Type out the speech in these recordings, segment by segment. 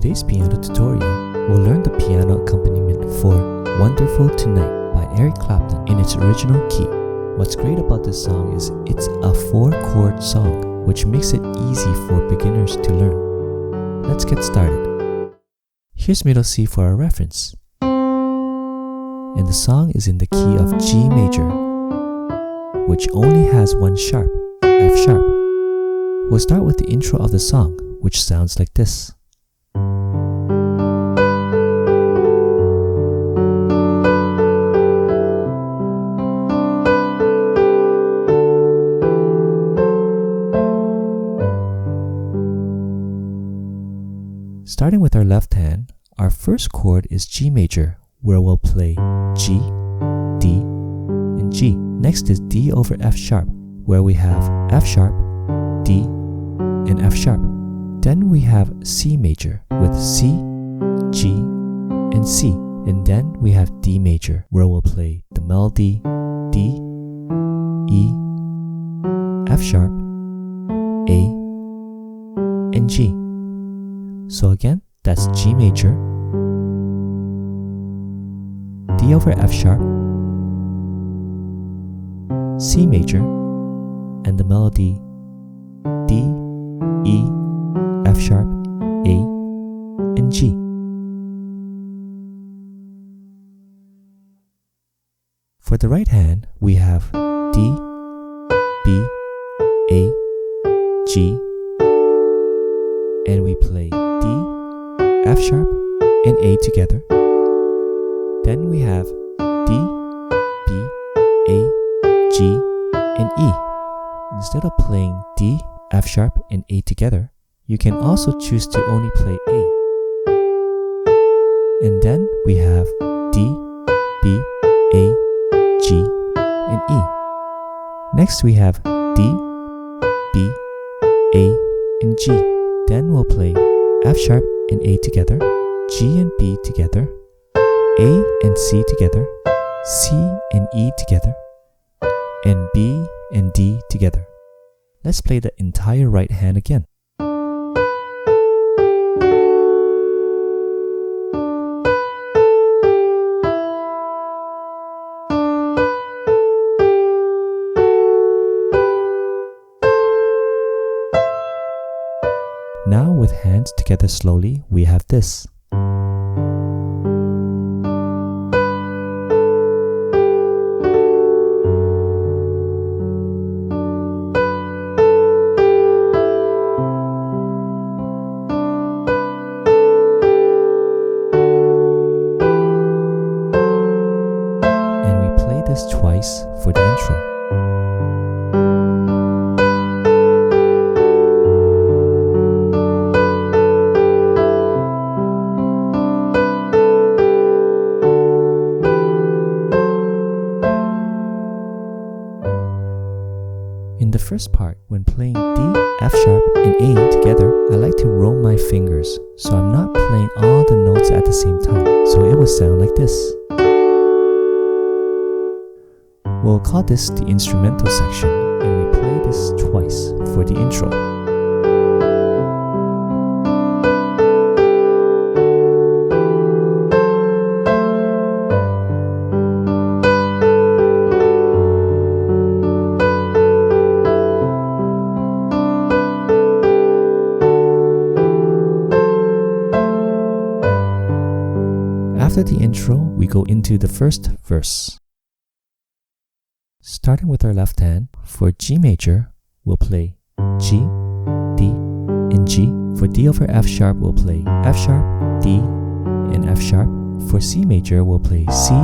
today's piano tutorial, we'll learn the piano accompaniment for Wonderful Tonight by Eric Clapton in its original key. What's great about this song is it's a 4-chord song, which makes it easy for beginners to learn. Let's get started. Here's middle C for our reference. And the song is in the key of G major, which only has one sharp, F sharp. We'll start with the intro of the song, which sounds like this. Starting with our left hand, our first chord is G major, where we'll play G, D, and G. Next is D over F sharp, where we have F sharp, D, and F sharp. Then we have C major with C, G, and C. And then we have D major, where we'll play the melody D, E, F sharp, A, and G. So again, that's G major, D over F sharp, C major, and the melody D, E, F sharp, A, and G. For the right hand, we have D, B, A, G, and we play D, F sharp, and A together. Then we have D, B, A, G, and E. Instead of playing D, F sharp, and A together, you can also choose to only play A. And then we have D, B, A, G, and E. Next we have D, B, A, and G. Then we'll play F sharp and A together, G and B together, A and C together, C and E together, and B and D together. Let's play the entire right hand again. Now with hands together slowly, we have this. And we play this twice for the intro. In the first part, when playing D, F sharp, and A together, I like to roll my fingers, so I'm not playing all the notes at the same time, so it will sound like this. We'll call this the instrumental section, and we play this twice for the intro. After the intro, we go into the first verse. Starting with our left hand, for G major, we'll play G, D, and G. For D over F sharp, we'll play F sharp, D, and F sharp. For C major, we'll play C,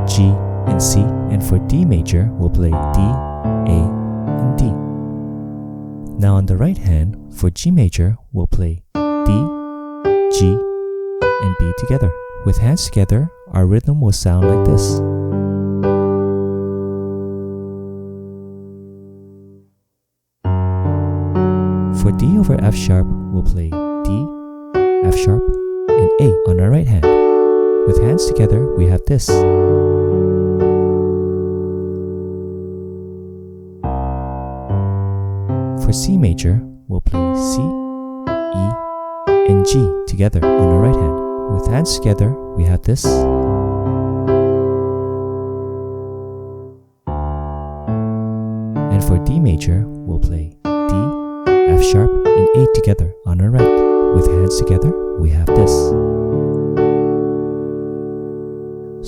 G, and C. And for D major, we'll play D, A, and D. Now on the right hand, for G major, we'll play D, G, and B together. With hands together, our rhythm will sound like this. For D over F sharp, we'll play D, F sharp, and A on our right hand. With hands together, we have this. For C major, we'll play C, E, and G together on the right hand. With hands together, we have this. And for D major, we'll play D, F sharp, and A together on our right. With hands together, we have this.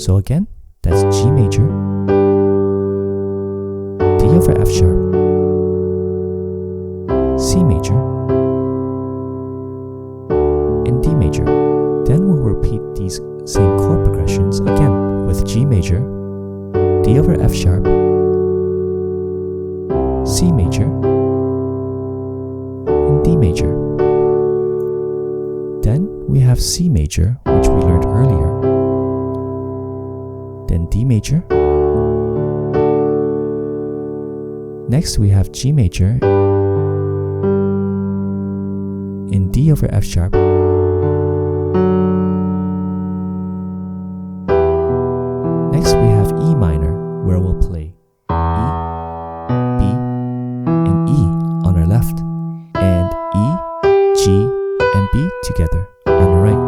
So again, that's G major, D over F sharp, C major, and D major. Then we'll repeat these same chord progressions again with G major, D over F sharp, C major, and D major. Then we have C major, which we learned earlier. Then D major. Next we have G major and D over F sharp. Next we have E minor, where we'll play E, B, and E on our left, and E, G, and B together on the right.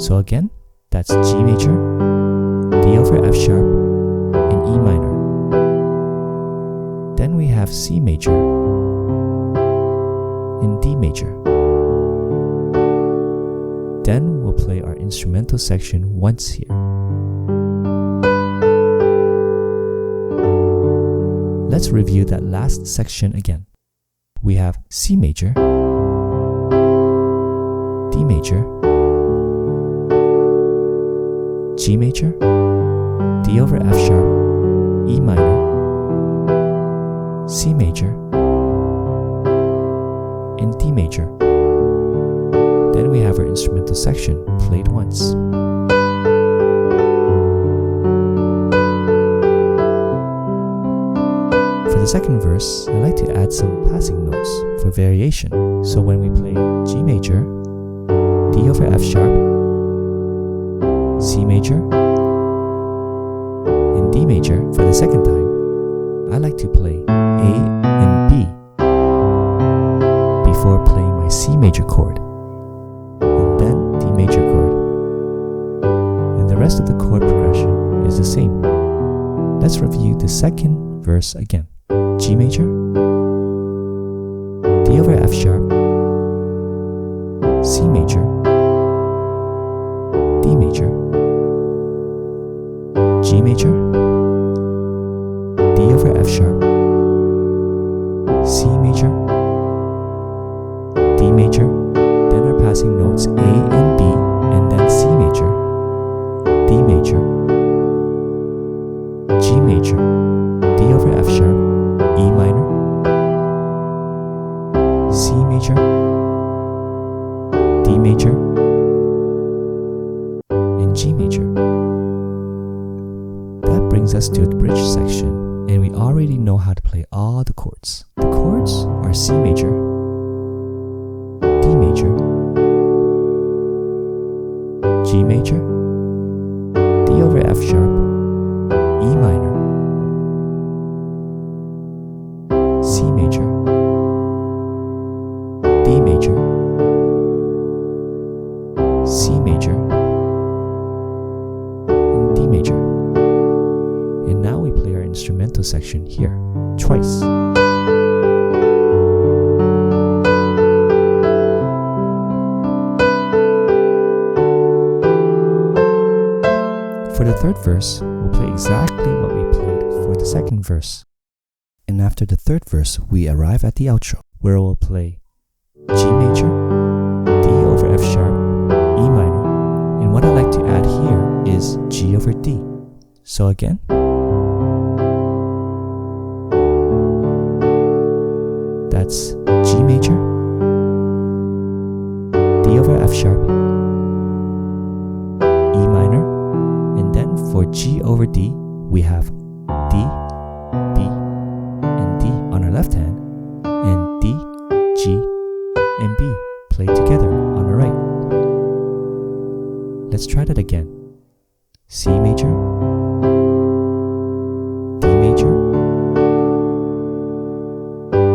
So again, that's G major, D over F sharp, and E minor. Then we have C major and D major. Then we'll play our instrumental section once here. Let's review that last section again. We have C major, D major, G major, D over F sharp, E minor, C major, and D major. Then we have our instrumental section played once. For the second verse, I like to add some passing notes for variation. So when we play G major, D over F sharp, C major, and D major for the second time, I like to play A and B before playing my C major chord, and then D major chord. And the rest of the chord progression is the same. Let's review the second verse again. G major, D over F sharp, C major, D major, G major, D over F sharp, C major, D major, then our passing notes A and B, and then C major, D major, G major, D over F sharp, E minor, C major, D major, and G major. That brings us to the bridge section, and we already know how to play all the chords. The chords are C major, D major, G major, D over F sharp, E minor, C major, D major, C major, and D major. And now we play our instrumental section here, twice. For the third verse, we'll play exactly what we played for the second verse. And after the third verse, we arrive at the outro, where we'll play G major, D over F sharp, E minor, and what I like to add here is G over D. So again, that's G major, D over F sharp, E minor, and then for G over D, we have D, B, and D on our left hand, and D, G, and B played together on our right. Let's try that again. C major, D major,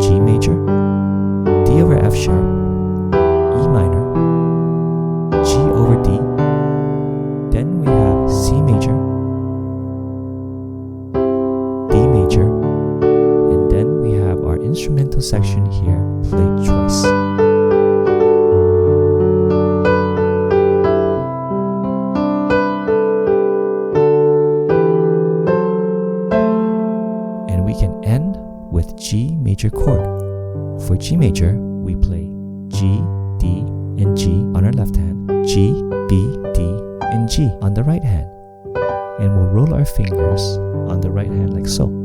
G major, D over F sharp, section here, play choice. And we can end with G major chord. For G major, we play G, D, and G on our left hand, G, B, D, and G on the right hand. And we'll roll our fingers on the right hand like so.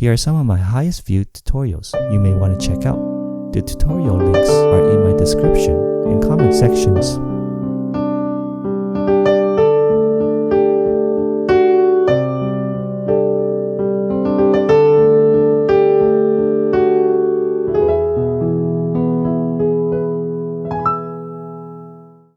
Here are some of my highest viewed tutorials you may want to check out. The tutorial links are in my description and comment sections